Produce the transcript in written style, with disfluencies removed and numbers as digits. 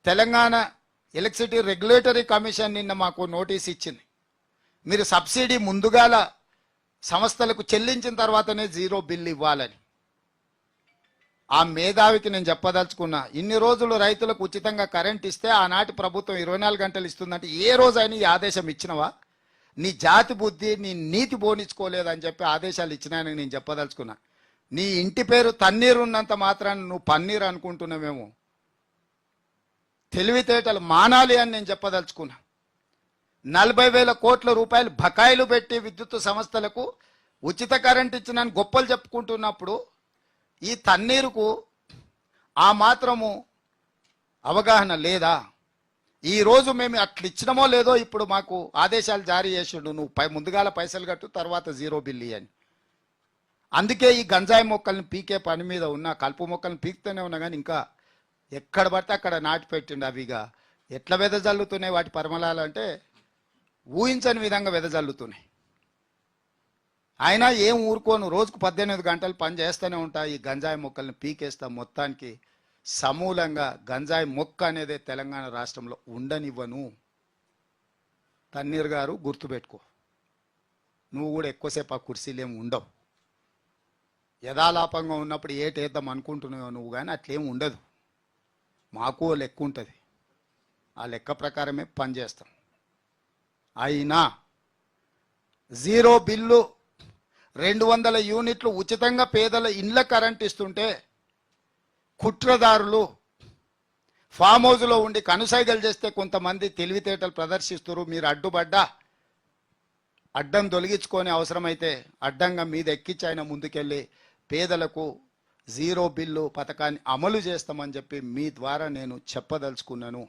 Telangana electricity regulatory commission నిన్న మాకు notice ఇచ్చింది. మీరు సబ్సిడీ ముందుగాల సంస్థలకు చెల్లించిన తర్వాతనే జీరో బిల్ ఇవ్వాలని. ఆ మేధావికి నేను చెప్పదలుచుకున్నా, ఇన్ని రోజులు రైతులకు ఉచితంగా కరెంట్ ఇస్తే ఆనాటి ప్రభుత్వం 24 గంటలు ఇస్తుందంటే ఏ రోజైనా ఈ ఆదేశం ఇచ్చినవా? నీ జాతి బుద్ధి నీ నీతి బోనించుకోలేదని చెప్పి ఆదేశాలు ఇచ్చినాయని నేను చెప్పదలుచుకున్నా. నీ ఇంటి పేరు తన్నీరు ఉన్నంత మాత్రాన్ని నువ్వు పన్నీరు అనుకుంటున్నావేమో. తెలివితేటలు మానాలి అని నేను చెప్పదలుచుకున్నా. 40,000 కోట్ల రూపాయలు బకాయిలు పెట్టి విద్యుత్ సంస్థలకు ఉచిత కరెంట్ ఇచ్చినని గొప్పలు చెప్పుకుంటున్నప్పుడు ఈ తన్నీరుకు ఆ మాత్రము అవగాహన లేదా? ఈరోజు మేము అట్లా ఇచ్చినమో లేదో ఇప్పుడు మాకు ఆదేశాలు జారీ చేసిండు, నువ్వు ముందుగాల పైసలు కట్టు తర్వాత జీరో బిల్లు అని. అందుకే ఈ గంజాయి మొక్కల్ని పీకే పని మీద ఉన్నా, కలుపు మొక్కల్ని పీకుతూనే ఉన్నా, కానీ ఇంకా ఎక్కడ పడితే అక్కడ నాటి పెట్టిండు. అవిగా ఎట్లా వెదజల్లుతున్నాయి వాటి పరిమళాలు అంటే ఊహించని విధంగా వెదజల్లుతున్నాయి. అయినా ఏం ఊరుకోను, రోజుకు 18 గంటలు పని చేస్తూనే ఉంటా. ఈ గంజాయి మొక్కల్ని పీకేస్తా. మొత్తానికి సమూలంగా గంజాయి మొక్క అనేది తెలంగాణ రాష్ట్రంలో ఉండనివ్వను. తన్నీర్ గారు గుర్తుపెట్టుకో, నువ్వు కూడా ఎక్కువసేపు ఆ కుర్చీలేం ఉండవు. యథాలాపంగా ఉన్నప్పుడు ఏటేద్దాం అనుకుంటున్నావు నువ్వు, కానీ అట్లేం ఉండదు. మాకు లెక్క ఉంటుంది, ఆ లెక్క ప్రకారమే పనిచేస్తాం. అయినా జీరో బిల్లు 200 యూనిట్లు ఉచితంగా పేదల ఇండ్ల కరెంట్ ఇస్తుంటే కుట్రదారులు ఫామ్ హౌస్లో ఉండి కనుసైగలు చేస్తే కొంతమంది తెలివితేటలు ప్రదర్శిస్తారు. మీరు అడ్డుపడ్డా అడ్డం తొలగించుకొని అవసరమైతే అడ్డంగా మీద ఎక్కించి ఆయన ముందుకెళ్ళి పేదలకు జీరో బిల్లు పథకాన్ని అమలు చేస్తామని చెప్పి మీ ద్వారా నేను చెప్పదలుచుకున్నాను.